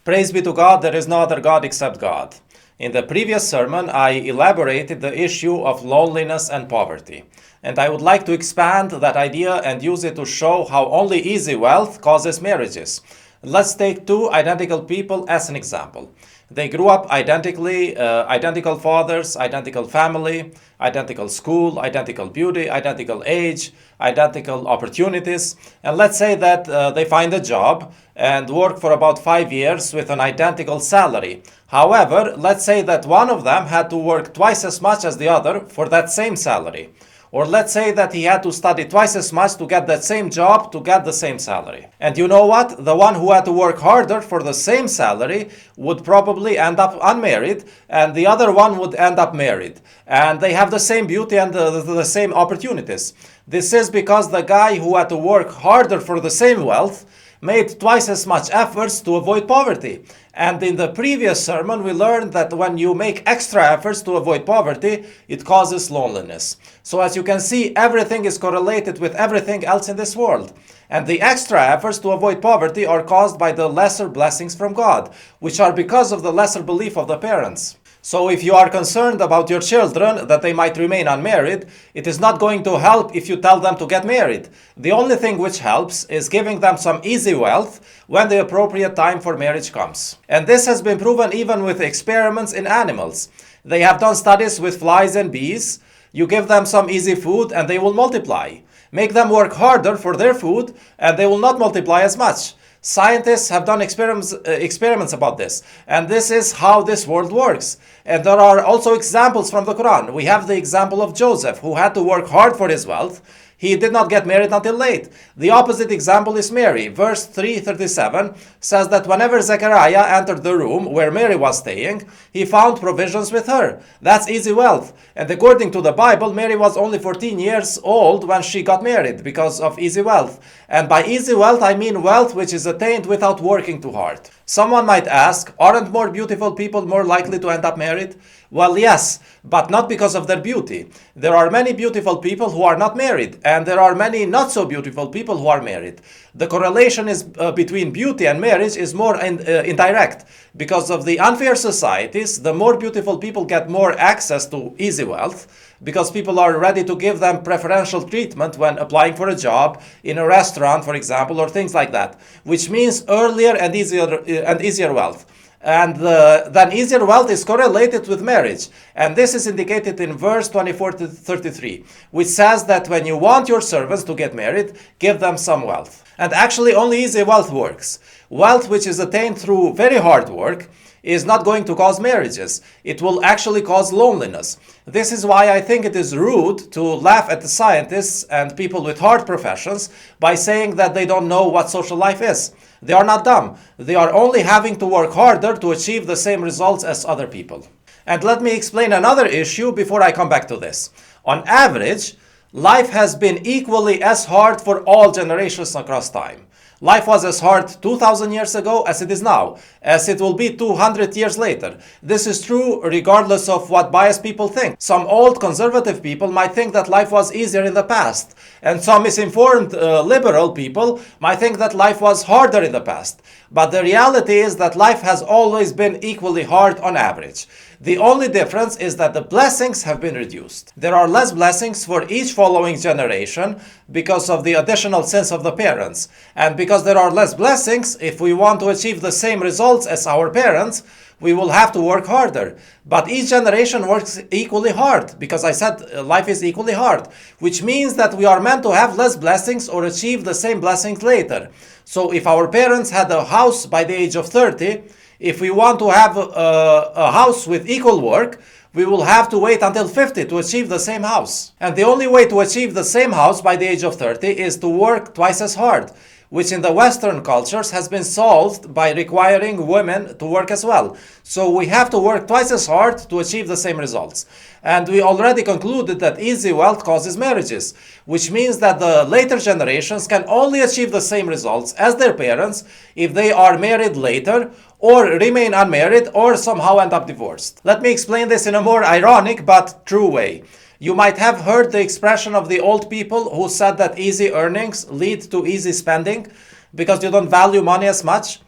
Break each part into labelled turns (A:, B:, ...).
A: Praise be to God, there is no other God except God. In the previous sermon, I elaborated the issue of loneliness and poverty. And I would like to expand that idea and use it to show how only easy wealth causes marriages. Let's take two identical people as an example. They grew up identically, identical fathers, identical family, identical school, identical beauty, identical age, identical opportunities. And let's say that they find a job and work for about 5 years with an identical salary. However, let's say that one of them had to work twice as much as the other for that same salary. Or let's say that he had to study twice as much to get that same job to get the same salary. And you know what? The one who had to work harder for the same salary would probably end up unmarried, and the other one would end up married. And they have the same beauty and the same opportunities. This is because the guy who had to work harder for the same wealth made twice as much efforts to avoid poverty. And in the previous sermon, we learned that when you make extra efforts to avoid poverty, it causes loneliness. So as you can see, everything is correlated with everything else in this world. And the extra efforts to avoid poverty are caused by the lesser blessings from God, which are because of the lesser belief of the parents. So if you are concerned about your children, that they might remain unmarried, it is not going to help if you tell them to get married. The only thing which helps is giving them some easy wealth when the appropriate time for marriage comes. And this has been proven even with experiments in animals. They have done studies with flies and bees. You give them some easy food and they will multiply. Make them work harder for their food and they will not multiply as much. Scientists have done experiments about this, and this is how this world works. And there are also examples from the Quran. We have the example of Joseph, who had to work hard for his wealth. He did not get married until late. The opposite example is Mary. Verse 337 says that whenever Zechariah entered the room where Mary was staying, he found provisions with her. That's easy wealth. And according to the Bible, Mary was only 14 years old when she got married because of easy wealth. And by easy wealth, I mean wealth which is attained without working too hard. Someone might ask, aren't more beautiful people more likely to end up married? Well, yes, but not because of their beauty. There are many beautiful people who are not married, and there are many not so beautiful people who are married. The correlation is between beauty and marriage is more indirect. Because of the unfair societies, the more beautiful people get more access to easy wealth, because people are ready to give them preferential treatment when applying for a job, in a restaurant, for example, or things like that, which means earlier and easier wealth. And then easier wealth is correlated with marriage. And this is indicated in verse 24 to 33, which says that when you want your servants to get married, give them some wealth. And actually only easy wealth works. Wealth which is attained through very hard work is not going to cause marriages. It will actually cause loneliness. This is why I think it is rude to laugh at the scientists and people with hard professions by saying that they don't know what social life is. They are not dumb. They are only having to work harder to achieve the same results as other people. And let me explain another issue before I come back to this. On average, life has been equally as hard for all generations across time. Life was as hard 2,000 years ago as it is now, as it will be 200 years later. This is true regardless of what biased people think. Some old conservative people might think that life was easier in the past, and some misinformed liberal people might think that life was harder in the past. But the reality is that life has always been equally hard on average. The only difference is that the blessings have been reduced. There are less blessings for each following generation because of the additional sins of the parents. And because there are less blessings, if we want to achieve the same results as our parents, we will have to work harder. But each generation works equally hard, because I said life is equally hard, which means that we are meant to have less blessings or achieve the same blessings later. So if our parents had a house by the age of 30, if we want to have a house with equal work, we will have to wait until 50 to achieve the same house. And the only way to achieve the same house by the age of 30 is to work twice as hard, which in the Western cultures has been solved by requiring women to work as well. So we have to work twice as hard to achieve the same results. And we already concluded that easy wealth causes marriages, which means that the later generations can only achieve the same results as their parents if they are married later, or remain unmarried, or somehow end up divorced. Let me explain this in a more ironic but true way. You might have heard the expression of the old people who said that easy earnings lead to easy spending because you don't value money as much.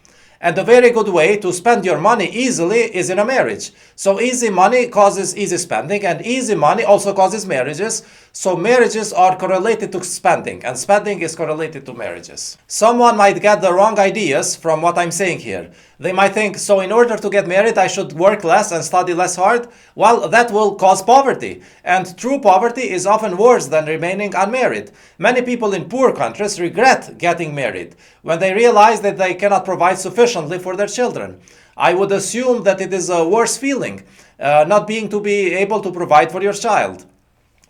A: And a very good way to spend your money easily is in a marriage. So easy money causes easy spending, and easy money also causes marriages. So marriages are correlated to spending, and spending is correlated to marriages. Someone might get the wrong ideas from what I'm saying here. They might think, so in order to get married, I should work less and study less hard. Well, that will cause poverty. And true poverty is often worse than remaining unmarried. Many people in poor countries regret getting married when they realize that they cannot provide sufficiently for their children. I would assume that it is a worse feeling, not being to be able to provide for your child.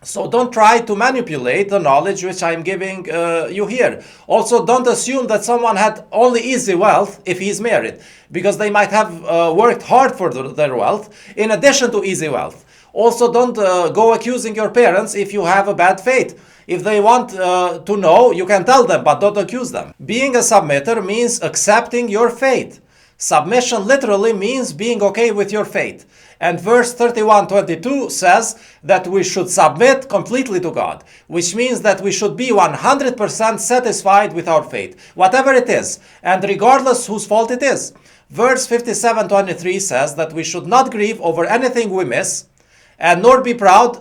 A: So don't try to manipulate the knowledge which I'm giving you here. Also, don't assume that someone had only easy wealth if he's married, because they might have worked hard for their wealth in addition to easy wealth. Also, don't go accusing your parents if you have a bad fate. If they want to know, you can tell them, but don't accuse them. Being a submitter means accepting your fate. Submission literally means being okay with your fate. And verse 31:22 says that we should submit completely to God, which means that we should be 100% satisfied with our fate, whatever it is, and regardless whose fault it is. Verse 57:23 says that we should not grieve over anything we miss, and nor be proud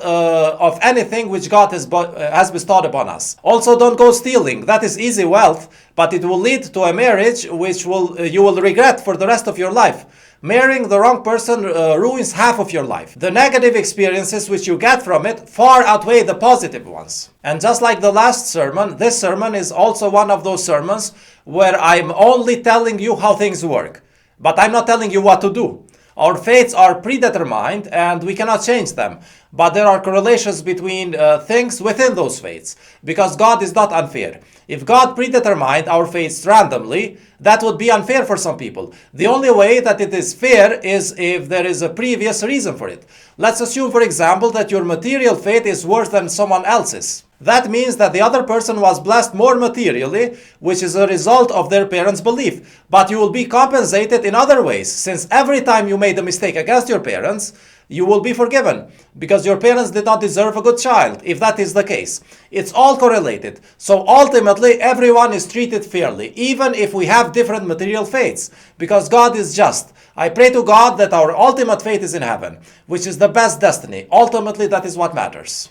A: of anything which God has bestowed upon us. Also, don't go stealing. That is easy wealth, but it will lead to a marriage which you will regret for the rest of your life. Marrying the wrong person ruins half of your life. The negative experiences which you get from it far outweigh the positive ones. And just like the last sermon, this sermon is also one of those sermons where I'm only telling you how things work, but I'm not telling you what to do. Our fates are predetermined and we cannot change them. But there are correlations between things within those fates, because God is not unfair. If God predetermined our fates randomly, that would be unfair for some people. The only way that it is fair is if there is a previous reason for it. Let's assume, for example, that your material fate is worse than someone else's. That means that the other person was blessed more materially, which is a result of their parents' belief. But you will be compensated in other ways, since every time you made a mistake against your parents, you will be forgiven, because your parents did not deserve a good child, if that is the case. It's all correlated. So ultimately, everyone is treated fairly, even if we have different material fates, because God is just. I pray to God that our ultimate fate is in heaven, which is the best destiny. Ultimately, that is what matters.